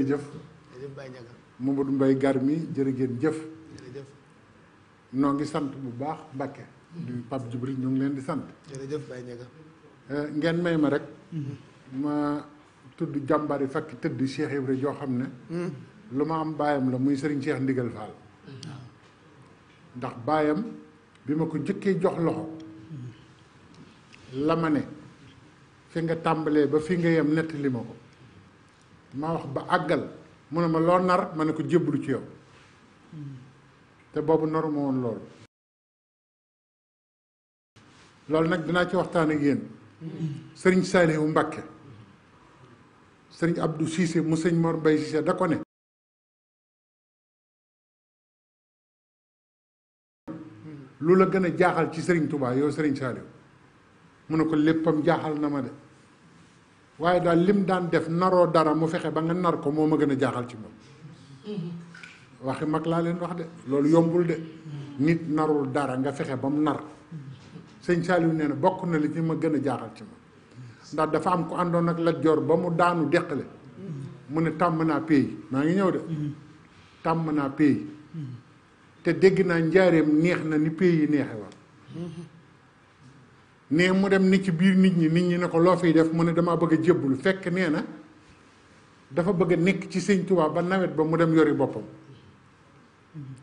jëf Mamadou Mbaye Garmi jërë ngeen jëf noo ngi sant bu baax Mbàkke di Pape Djibril ñu ngi leen di sant jërëjëf Baye Ndiaga ngeen may ma rek ma tudd jàmbari fakki tëdd Cheikh Ibra joo xam ne lu ma am baayam la muy Serigne Cheikh Ndigal Fall ndax baayam bi ma ko jëkkee jox loxo la ma ne fi nga tàmbalee ba fi nga yem nettali ma ko ma wax ba àggal mu ne ma loo nar ma ne ko jébbalu ci yow te boobu naru ma woon loolu nag dinaa ci waxtaan ak yéen sëriñ Saalihu Mbàkke sëriñ Abdou Cissé mu sëñ Mor Mbay Cissé da ko ne lu la gën a jaaxal ci sëriñ Touba yow sëriñ Saalihu mu ne ko léppam jaaxal na ma de waaye daal lim daan def naroo dara mu fexe ba nga nar ko moo ma gën a jaaxal ci moom waxi mag laa leen wax de loolu yombul de nit narul dara nga fexe ba mu nar sëñ Saliou nee na bokk na li ci ma gën a jaaxal ci moom ndax dafa am ko àndoon ak Lat Joor ba mu daanu deqale mu ne tàmm naa pays maa ngi ñëw de tàmm naa pays te dégg naa njaareem neex na ni pays yi neexe war nee mu dem ni ci biir nit ñi ne ko loo fiy def mu ne damaa bëgg a jébbalu fekk nee na dafa bëgg a nekk ci sëñ Tuubaa ba nawet ba mu dem yori boppam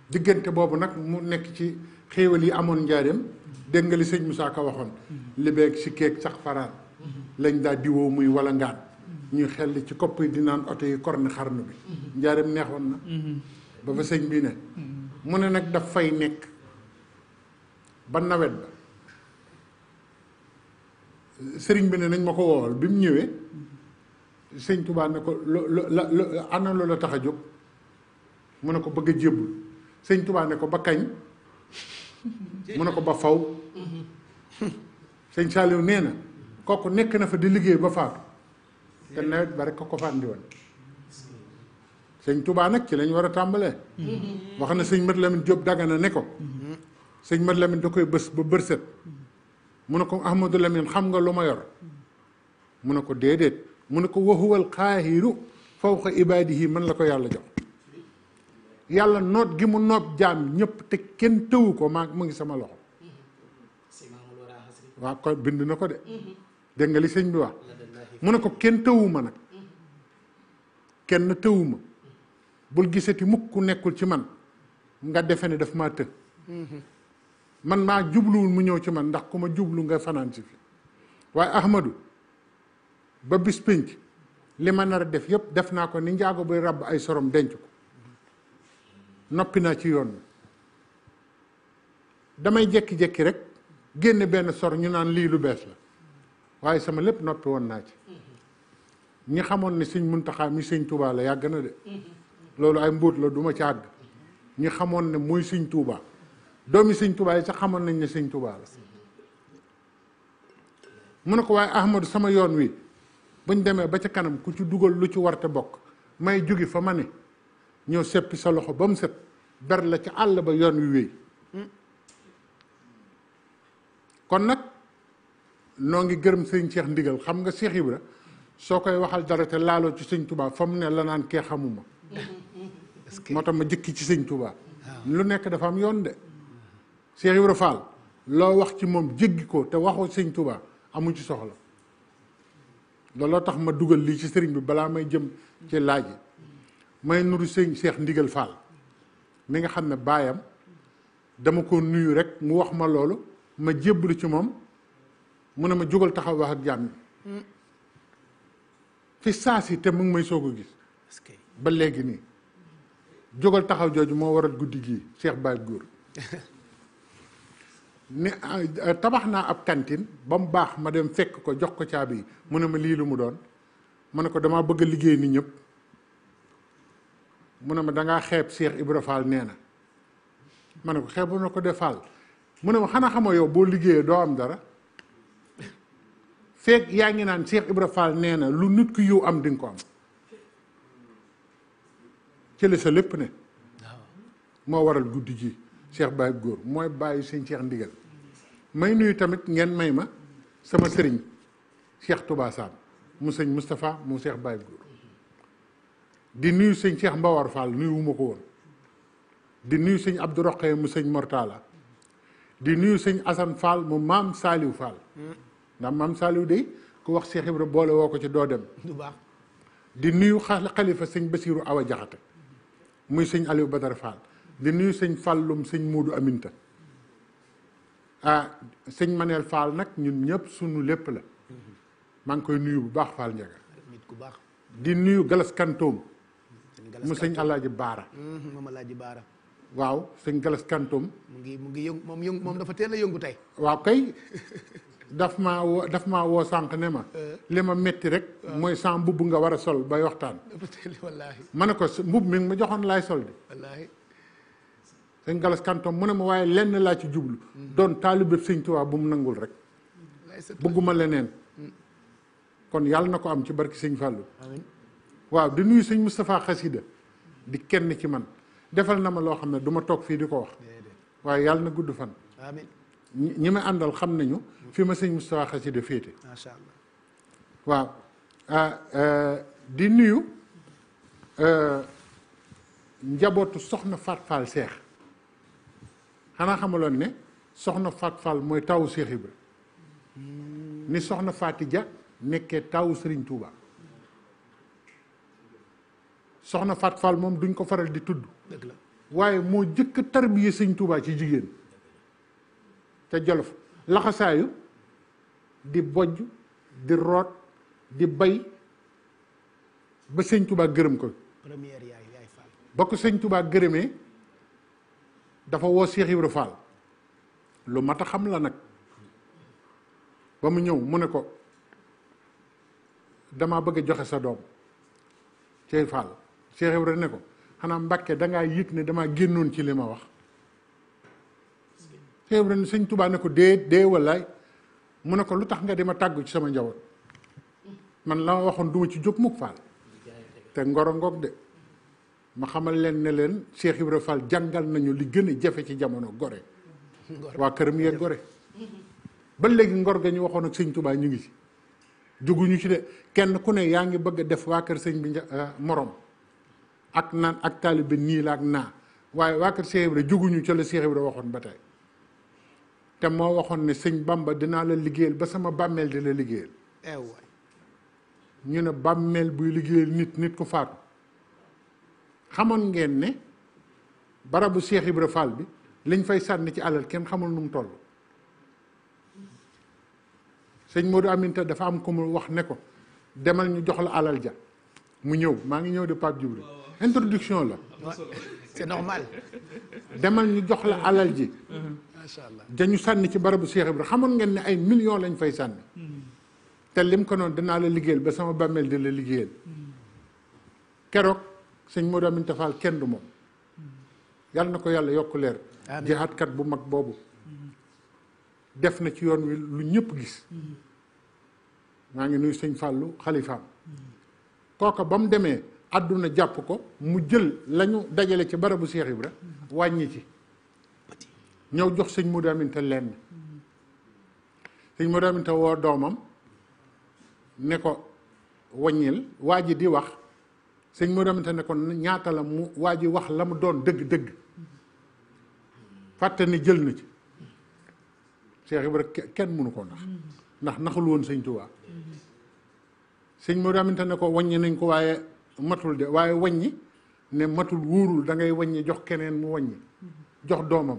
diggante boobu nag mu nekk ci xéewal yi amoon njaareem dégg nga li sëñ Moussa Ka waxoon libeeg si keeg sax faraan lañ daa diwoo muy wala ngaan ñuy xel ci kopp yi di naan oto yi korne xarnu bi njaareem neexoon na ba fa sëñ bi ne mu ne nag daf fay nekk ba nawet ba sëriñ bi ne nañ ma ko woowal bi mu ñëwee sëñ Tuubaa ne ko ana lu la tax a jóg mu ne ko bëgg a jébbul sëñ Tuubaa ne ko ba kañ mu ne ko ba faw sëñ Saaliw nee na kooku nekk na fa di liggéey ba faatu te nawet ba rek ko fa andi woon sëñ Tuubaa nag ci lañ war a tàmbalee wax na sëñ Mat Lamin Jóob Dagana ne ko sëñ Mat Lamin da koy bës ba bërset mu ne ko Ahmadou Lamine xam nga lu ma yor mu ne ko déedéet mu ne ko wa huwal qaahiru fawqa ibaadihi man la ko yàlla jox yàlla noot gi mu noot jaam ñëpp te kenn tëwu ko maa mu ngi sama loxo waaw ko bind na ko de dégg nga li sëñ bi wax mu ne ko kenn tëwu ma nag kenn tëwu ma bul gisati mukk ku nekkul ci man nga defe ne daf maa të man maa jubluwul mu ñëw ci man ndax ku ma jublu nga fanaan si fi waaye Ahmadou ba bis pénc li ma nar a def yëpp def naa ko ni njaago bay ràbb ay sorom denc ko noppi naa ci yoon wi damay jekki-jekki rek génne benn sor ñu naan lii lu bees la waaye sama lépp noppi woon naa ci ñi xamoon ne sëñ Muntaxa mi sëñ Tuubaa la yàgg na de loolu ay mbóot la duma ci àgg ñi xamoon ne muy sëñ Tuubaa doomi sëñ Tuubaa yi sax xamoon nañ ne sëñ Tuubaa la mu ne ko waaye Ahmadou sama yoon wi buñ demee ba ca kanam ku ci dugal lu ci warte bokk may jóge fa ma ne ñëw seppi sa loxo ba mu set ber la ca àll ba yoon wi wéy kon nag noo ngi gërëm sëñ Cheikh Ndigal xam nga Cheikh Ibra soo koy waxal dara te laaloo ci sëñ Tuubaa fa mu ne la naan kee xamuma moo tax ma jëkki ci sëñ Tuubaa lu nekk dafa am yoon de Cheikh Ibra Fall loo wax ci moom jéggi ko te waxoo sëñ Touba amu ci soxla looloo tax ma dugal lii ci sëriñ bi balaa may jëm ci laaj yi may nuru sëñ Cheikh Ndigal Fall mi nga xam ne baayam dama ko nuyu rek mu wax ma loolu ma jébbalu ci moom mu ne ma jógal taxaw wax ak jàmm fi saa si te mu ngi may soog a gis ba léegi nii jógal taxaw jooju moo waral guddi gii Cheikh Baye Góor ne tabax naa ab cantine ba mu baax ma dem fekk ko jox ko caabi yi mu ne ma lii lu mu doon ma ne ko damaa bëgg a liggéey ni ñëpp mu ne ma dangaa xeeb Cheikh Ibra Fall nee na ma ne ko xeebu na ko de Fall mu ne ma xanaa xamoo yow boo liggéeyee doo am dara fekk yaa ngi naan Cheikh Ibra Fall nee na lu nit ku yiw am di nga ko am ci la sa lépp ne moo waral guddi gi Cheikh Baye Góor mooy bàyyi sëñ Cheikh Ndigal may nuyu tamit ngeen may ma sama sëriñ Cheikh Touba Sam mu sëñ Moustapha mu Cheikh Baye Góor di nuyu sëñ Cheikh Mbawar Fall nuyu wuma ko woon di nuyu sëñ Abdou Roqe mu sëñ Mortala di nuyu sëñ Assane Fall mu maam Saliou Fall ndax maam Saliou de ku wax Cheikh Ibra boole woo ko ci doo dem du baax di nuyu xalifa sëñ Basiiru Awa Jaxate muy sëñ Aliou Badara Fall di nuyu sëñ Fallum sëñ Muudu Aminta sëñ Manel Fall nag ñun ñëpp sunu lépp la maa ngi koy nuyu bu baax Fall Ndiaga nit ku baax di nuyu Galas Kantoom mu sëñ Alaaji Baara moom Alaaji Baara waaw sëñ Galas Kantoom mu ngi yëngu moom dafa teel a yëngu tey waaw kay daf maa woo sànq ne ma li ma metti rek mooy sa mbubb nga war a sol bay waxtaan dafa teel wallaahi ma ne ko mbubb mi ma joxoon laay sol di wallaahi sëñ Galas Kantoom mu ne ma waaye lenn laa ci jublu doon taalibe sëñ Tuubaa bu mu nangul rek bëgguma leneen kon yàlla na ko am ci barki sëñ Fallou amiin waaw di nuyu sëñ Moustapha Xasida di kenn ci man defal na ma loo xam ne du ma toog fii di ko wax waaye yàlla na gudd fan amiin ñi ma àndal xam nañu fi ma sëñ Moustapha Xasida féete macha allah waaw di nuyu njabootu soxna Fat Fall Seex xanaa xamaloon ne soxna Fat Fall mooy tawu Seex Ibra ni soxna Faati Ja nekkee tawu Sëriñ Tuuba soxna Fat Fall moom duñ ko faral di tudd dëgg la waaye moo jëkk tarbiye Sëriñ Tuuba ci jigéen te Jolof laxasaayu di bojj di root di bay ba Sëriñ Tuuba gërëm ko première yaay Fall ba ko Sëriñ Tuuba gërëmee dafa woo Cheikh Ibra Fall lu mat a xam la nag ba mu ñëw mu ne ko damaa bëgg a joxe sa doom Cheikh Fall Cheikh Ibra ne ko xanaa Mbàkke dangaa yëg ne damaa génnoon ci li ma wax Cheikh Ibra ne Sëriñ Tuuba ne ko dee wallaay mu ne ko lu tax nga di ma tàggu ci sama njaboot man la ma waxoon duma ci jóg mukk Fall te ngoro ngoog de ma xamal leen ne leen Cheikh Ibra Fall jàngal nañu li gën a jafe ci jamono gore waa këram yee gore ba léegi ngor ga ñu waxoon ak Sëñ Tuubaa ñu ngi ci jóguñu ci de kenn ku ne yaa ngi bëgg a def waa kër sëñ bi morom ak naan ak taalibe nii la ak naa waaye waa kër Cheikh Ibra jóguñu ca la Cheikh Ibra waxoon ba tey te moo waxoon ne sëñ Bamba dinaa la liggéeyal ba sama bàmmeel di la liggéeyal ñu ne bàmmeel buy liggéeyal nit ku faatu xamoon ngeen ne barabu Cheikh Ibra Fall bi liñ fay sànni ci alal kenn xamul nu mu toll sëñ Modou Aminta dafa am ko mu wax ne ko demal ñu jox la alal ja mu ñëw maa ngi ñëw de Pape Djibril introduction la c'est normal demal ñu jox la alal ji macha allah dañu sànni ci barabu Cheikh Ibra xamoon ngeen ne ay millions lañ fay sànni te lim ko noonu dinaa la liggéeyal ba sama bàmmeel di la liggéeyal keroog sëñ Modou Aminta Fall kenn du moom yàlla na ko yàlla yokk leer jihaatkat bu mag boobu def na ci yoon wi lu ñëpp gis maa ngi nuyu sëñ Fallou xalifaam kooka ba mu demee àdduna jàpp ko mu jël lañu dajale ci barabu Cheikh Ibra wàññi ci ñëw jox sëñ Modou Aminta lenn sëñ Modou Aminta woo doomam ne ko wàññil waa ji di wax sëñ Modou Aminta ne ko ñaata la mu waa ji wax la mu doon dëgg-dëgg fàtte ne jël na ci Cheikh Ibra kenn mënu ko ndax naxul woon sëñ Tuubaa sëñ Modou Aminta ne ko wàññi nañ ko waaye matul de waaye wàññi ne matul wóorul da ngay wàññi jox keneen mu wàññi jox doomam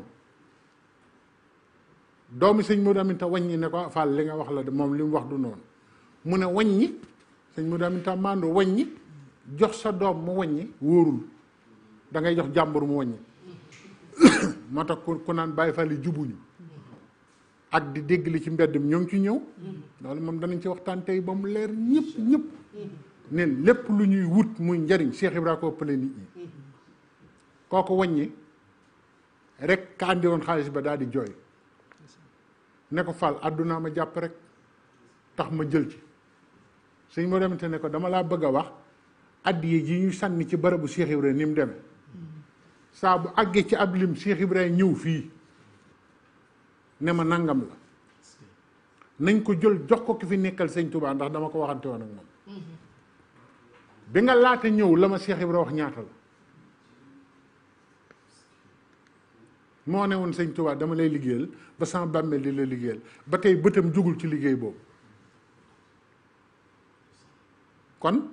doomi sëñ Modou Aminta wàññi ne ko Fall li nga wax la de moom li mu wax du noonu mu ne wàññi sëñ Modou Aminta maandu wàññi jox sa doom mu wàññi wóorul da ngay jox jàmbur mu wàññi moo tax ku naan Baay Faal yi jubuñu ak di dégg li ci mbedd mi ñoo ngi ci ñëw loolu moom danañ ci waxtaan tey ba mu leer ñëpp ne lépp lu ñuy wut muy njariñ Cheikh Ibra ko ëppale nit ñi kooku wàññi rek ka andi woon xaalis ba daal di jooy ne ko Fall àdduna ma jàpp rek tax ma jël ci sëñ moo demante ne ko dama laa bëgg a wax addiye ji ñu sànni ci barabu Cheikh Ibra ni mu demee saa bu àggee ci ab lim Cheikh Ibra ñëw fii ne ma nangam la nañ ko jël jox ko ki fi nekkal sëñ Touba ndax dama ko waxante woon ak moom bi nga laata ñëw la ma Cheikh Ibra wax ñaata la moo ne woon sëñ Tuubaa dama lay liggéeyal ba sama bàmmeel di la liggéeyal ba tey bëtam jugul ci liggéey boobu kon